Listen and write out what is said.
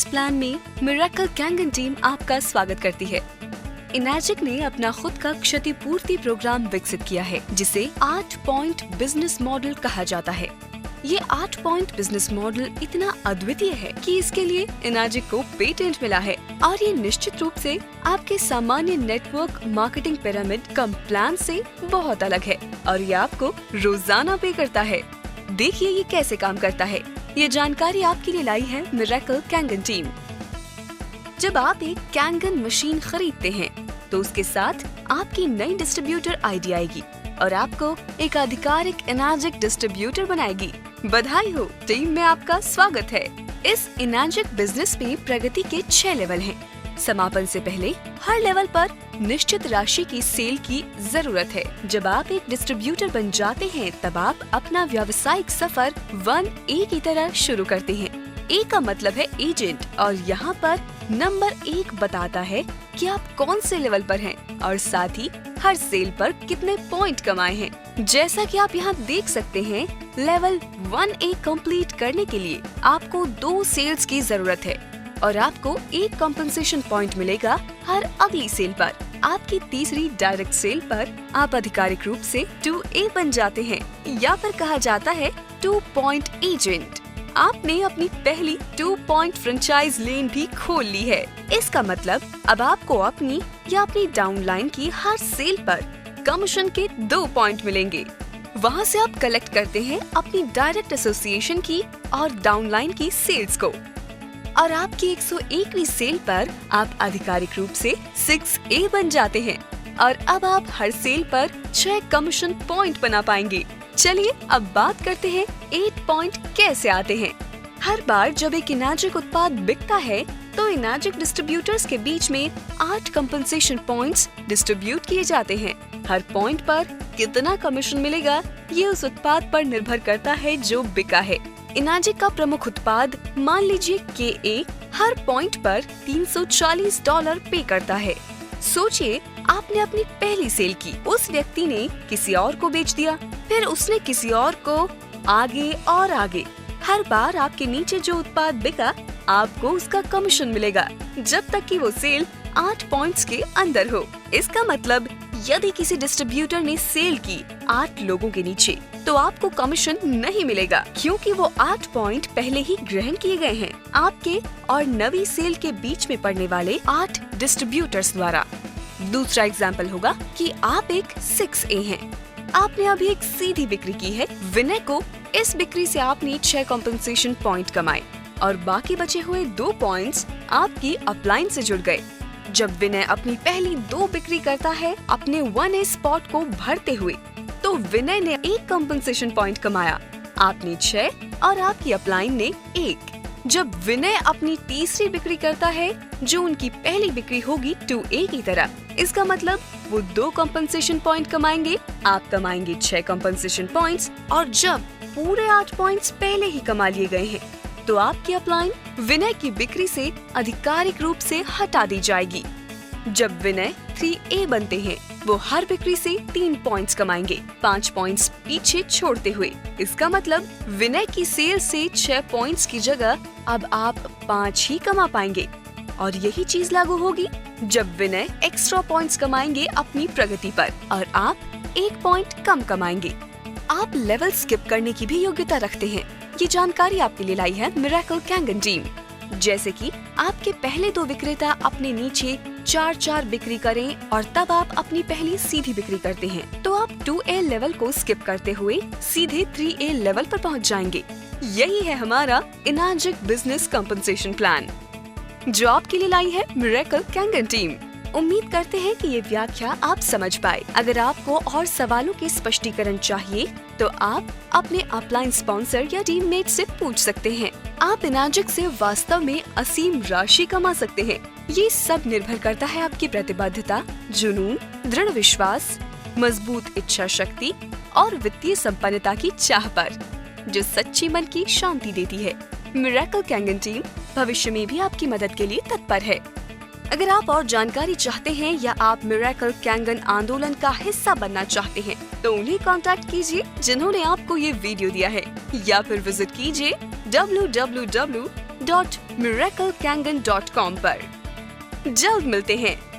Business plan में miracle Kangen team आपका स्वागत करती है। इनाजिक ने अपना खुद का क्षतिपूर्ति प्रोग्राम विकसित किया है, जिसे 8 पॉइंट बिजनेस मॉडल कहा जाता है। ये 8 पॉइंट बिजनेस मॉडल इतना अद्वितीय है कि इसके लिए इनाजिक को पेटेंट मिला है और ये निश्चित रूप से आपके सामान्य नेटवर्क मार्केटिंग पिरामिड कम प्लान से बहुत अलग है और ये आपको रोजाना पे करता है। देखिए ये कैसे काम करता है। ये जानकारी आपके लिए लाई है मिरेकल कैंगन टीम। जब आप एक कैंगन मशीन खरीदते हैं तो उसके साथ आपकी नई डिस्ट्रीब्यूटर आईडी आएगी और आपको एक आधिकारिक इनाजिक डिस्ट्रीब्यूटर बनाएगी। बधाई हो, टीम में आपका स्वागत है। इस इनाजिक बिजनेस में प्रगति के 6 लेवल हैं। समापन से पहले हर लेवल पर निश्चित राशि की सेल की जरूरत है। जब आप एक डिस्ट्रीब्यूटर बन जाते हैं तब आप अपना व्यावसायिक सफर 1A की तरह शुरू करते हैं। A का मतलब है एजेंट और यहाँ पर नंबर 1 बताता है कि आप कौन से लेवल पर हैं और साथ ही हर सेल पर कितने पॉइंट कमाए हैं। जैसा कि आप यहाँ देख सकते हैं, लेवल 1A कंप्लीट करने के लिए आपको 2 सेल्स की जरूरत है और आपको 1 कॉम्पेंसेशन पॉइंट मिलेगा हर अगली सेल पर। आपकी तीसरी डायरेक्ट सेल पर आप आधिकारिक रूप से 2A बन जाते हैं या फिर कहा जाता है 2 पॉइंट एजेंट। आपने अपनी पहली 2 पॉइंट फ्रेंचाइज लेन भी खोल ली है। इसका मतलब अब आपको अपनी या अपनी डाउनलाइन की हर सेल पर कमीशन के 2 पॉइंट मिलेंगे। वहाँ से आप कलेक्ट करते हैं अपनी डायरेक्ट एसोसिएशन की और डाउनलाइन की सेल्स को और आपकी 101वीं सेल पर आप आधिकारिक रूप से 6A बन जाते हैं और अब आप हर सेल पर 6 कमीशन पॉइंट बना पाएंगे। चलिए अब बात करते हैं 8 पॉइंट कैसे आते हैं। हर बार जब एक इनाजिक उत्पाद बिकता है तो इनाजिक डिस्ट्रीब्यूटर्स के बीच में 8 कंपनसेशन पॉइंट्स डिस्ट्रीब्यूट किए जाते हैं। हर पॉइंट पर कितना कमीशन मिलेगा ये उस उत्पाद पर निर्भर करता है जो बिका है। इनाजिक का प्रमुख उत्पाद मान लीजिए KA हर पॉइंट पर $340 पे करता है। सोचिए आपने अपनी पहली सेल की, उस व्यक्ति ने किसी और को बेच दिया, फिर उसने किसी और को, आगे और आगे। हर बार आपके नीचे जो उत्पाद बिका आपको उसका कमीशन मिलेगा जब तक कि वो सेल 8 पॉइंट्स के अंदर हो। इसका मतलब यदि किसी डिस्ट्रीब्यूटर ने सेल की 8 लोगों के नीचे तो आपको कमीशन नहीं मिलेगा क्योंकि वो 8 पॉइंट पहले ही ग्रहण किए गए हैं आपके और नवी सेल के बीच में पड़ने वाले 8 डिस्ट्रीब्यूटर्स द्वारा। दूसरा एग्जाम्पल होगा कि आप एक 6A हैं। आपने अभी एक सीधी बिक्री की है विनय को। इस बिक्री से आपने 6 कॉम्पेंसेशन पॉइंट कमाए और बाकी बचे हुए 2 पॉइंट्स आपकी अपलाइन से जुड़ गए। जब विनय अपनी पहली 2 बिक्री करता है अपने 1A स्पॉट को भरते हुए तो विनय ने 1 कॉम्पेंसेशन पॉइंट कमाया, आपने 6 और आपकी अपलाइन ने 1। जब विनय अपनी तीसरी बिक्री करता है जो उनकी पहली बिक्री होगी 2A की तरह, इसका मतलब वो 2 कॉम्पेंसेशन पॉइंट कमाएंगे, आप कमाएंगे 6 कॉम्पेंसेशन पॉइंट्स और जब पूरे 8 पॉइंट्स पहले ही कमा लिए गए हैं तो आपकी अपलाइन विनय की बिक्री से आधिकारिक रूप से हटा दी जाएगी। जब विनय 3A बनते हैं वो हर बिक्री से 3 पॉइंट्स कमाएंगे, 5 पॉइंट्स पीछे छोड़ते हुए। इसका मतलब विनय की सेल से 6 पॉइंट्स की जगह अब आप 5 ही कमा पाएंगे और यही चीज लागू होगी जब विनय एक्स्ट्रा पॉइंट्स कमाएंगे अपनी प्रगति पर और आप 1 पॉइंट कम कमाएंगे। आप लेवल स्किप करने की भी योग्यता रखते हैं। ये जानकारी आपके लिए लाई है मिरेकल कैंगन टीम। जैसे कि आपके पहले 2 विक्रेता अपने नीचे 4 बिक्री करें और तब आप अपनी पहली सीधी बिक्री करते हैं तो आप 2A लेवल को स्किप करते हुए सीधे 3A लेवल पर पहुंच जाएंगे। यही है हमारा इनाजिक बिजनेस कंपनसेशन प्लान जो आपके लिए लाई है मिरेकल कैंगन टीम। उम्मीद करते हैं कि ये व्याख्या आप समझ पाए। अगर आपको और सवालों के स्पष्टीकरण चाहिए तो आप अपने अपलाइन स्पॉन्सर या टीममेट से पूछ सकते हैं। आप इनाजिक से वास्तव में असीम राशि कमा सकते हैं। ये सब निर्भर करता है आपकी प्रतिबद्धता, जुनून, दृढ़ विश्वास, मजबूत इच्छा शक्ति और वित्तीय संपन्नता की चाह पर, जो सच्ची मन की शांति देती है। मिरेकल कैंगन टीम भविष्य में भी आपकी मदद के लिए तत्पर है। अगर आप और जानकारी चाहते हैं या आप मिरेकल कैंगन आंदोलन का हिस्सा बनना चाहते हैं तो उन्हें कांटेक्ट कीजिए जिन्होंने आपको ये वीडियो दिया है या फिर विजिट कीजिए www www.miraclekangan.com पर। जल्द मिलते हैं।